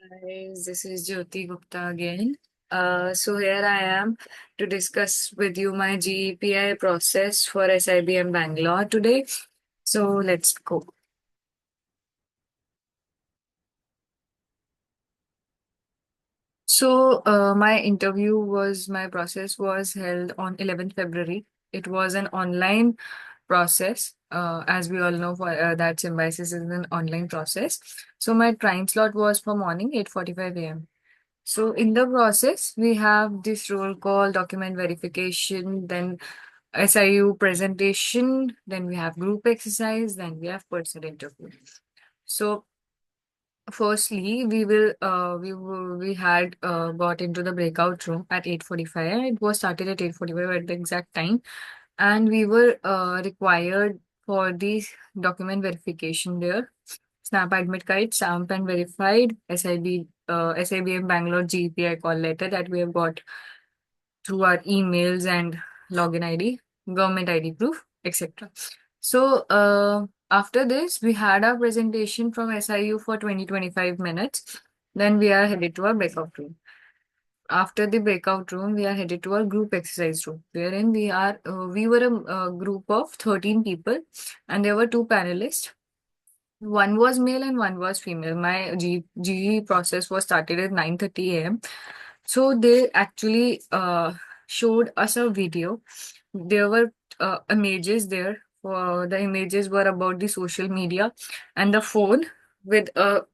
Guys, this is Jyoti Gupta again. So here I am to discuss with you my GEPI process for SIBM Bangalore today. So let's go. My process was held on 11th February. It was an online process. As we all know, that Symbiosis is an online process. So my time slot was for morning 8:45 a.m. So in the process, we have this roll call, document verification, then SIU presentation, then we have group exercise, then we have personal interview. So firstly, we had got into the breakout room at 8:45. It was started at 8:45 at the exact time, and we were required for the document verification there. Snap Admit Kite, stamped and verified, SIBM Bangalore GPI call letter that we have got through our emails and login ID, government ID proof, etc. So after this, we had our presentation from SIU for 20-25 minutes. Then we are headed to our breakout room. After the breakout room, we are headed to our group exercise room, wherein we were a group of 13 people, and there were two panelists. One was male and one was female. My GE process was started at 9:30 a.m. So they actually showed us a video. There were images there. The images were about the social media and the phone with a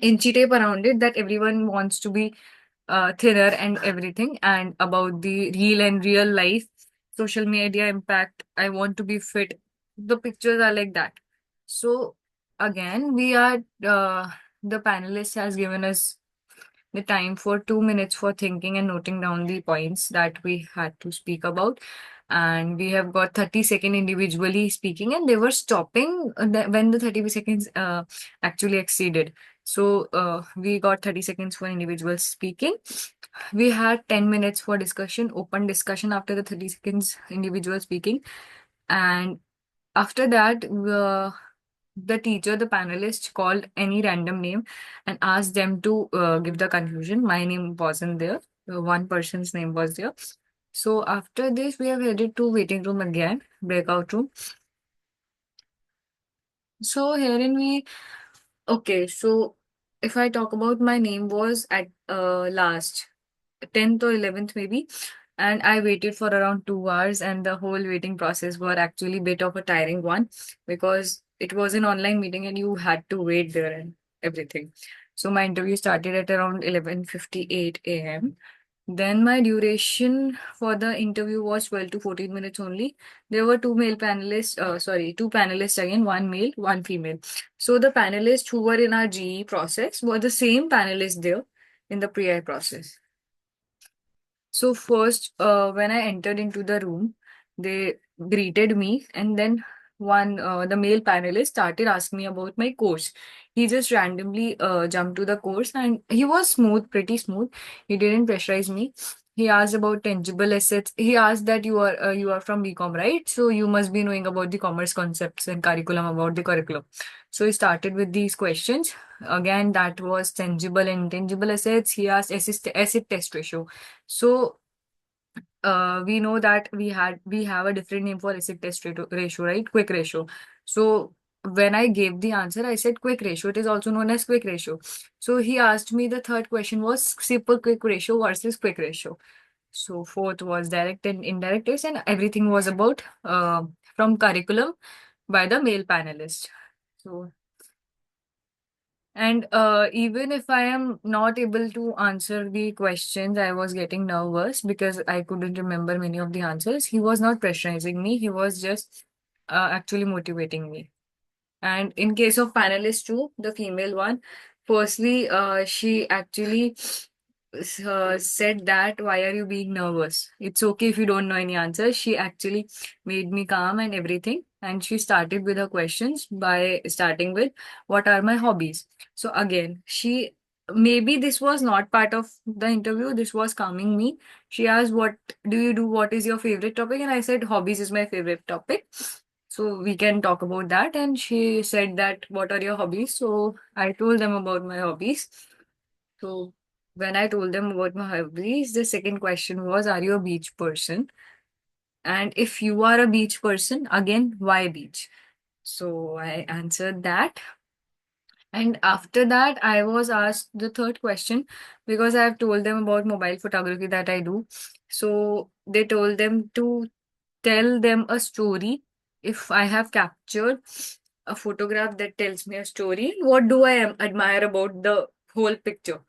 inchy tape around it that everyone wants to be thinner and everything, and about the real and real life social media impact. I want to be fit. The pictures are like that. So again, the panelist has given us the time for 2 minutes for thinking and noting down the points that we had to speak about. And we have got 30 second individually speaking, and they were stopping when the 30 seconds actually exceeded. So we got 30 seconds for individual speaking. We had 10 minutes for discussion, open discussion after the 30 seconds individual speaking. And after that, the teacher, the panelist called any random name and asked them to give the conclusion. My name wasn't there. One person's name was there. So after this, we have headed to waiting room again, breakout room. So herein we okay. So if I talk about, my name was at last 10th or 11th maybe, and I waited for around 2 hours, and the whole waiting process were actually bit of a tiring one because it was an online meeting and you had to wait there and everything. So my interview started at around 11:58 a.m. Then my duration for the interview was 12 to 14 minutes only. There were two panelists again, one male, one female. So the panelists who were in our GE process were the same panelists there in the pre-I process. So first, when I entered into the room, they greeted me, and then the male panelist started asking me about my course. He just randomly jumped to the course, and he was smooth, pretty smooth. He didn't pressurize me. He asked about tangible assets. He asked that you are from BCom, right? So you must be knowing about the commerce concepts and curriculum, about the curriculum. So he started with these questions. Again, that was tangible and intangible assets. He asked asset test ratio. So we know that we have a different name for acid test ratio, right? Quick ratio. So when I gave the answer, I said quick ratio. It is also known as quick ratio. So he asked me, the third question was simple quick ratio versus quick ratio. So fourth was direct and indirect test, and everything was about from curriculum by the male panelist. So, and even if I am not able to answer the questions, I was getting nervous because I couldn't remember many of the answers. He was not pressurizing me, he was just actually motivating me. And in case of panelist two, the female one, firstly, she actually said that, why are you being nervous? It's okay if you don't know any answers. She actually made me calm and everything. And she started with her questions by starting with, what are my hobbies? So again, maybe this was not part of the interview, this was calming me. She asked, what do you do? What is your favorite topic? And I said, hobbies is my favorite topic. So we can talk about that. And she said that, what are your hobbies? So I told them about my hobbies. So when I told them about my hobbies, the second question was, "Are you a beach person? And if you are a beach person, again, why beach?" So I answered that. And after that, I was asked the third question because I have told them about mobile photography that I do. So they told them to tell them a story. If I have captured a photograph that tells me a story, what do I admire about the whole picture?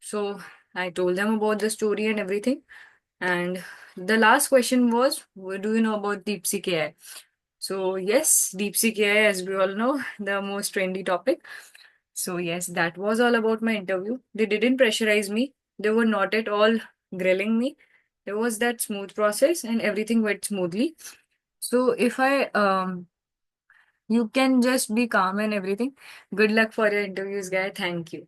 So I told them about the story and everything. And the last question was, what do you know about DeepSeek AI? So yes, DeepSeek AI, as we all know, the most trendy topic. So yes, that was all about my interview. They didn't pressurize me. They were not at all grilling me. There was that smooth process and everything went smoothly. So if I you can just be calm and everything. Good luck for your interviews, guy. Thank you.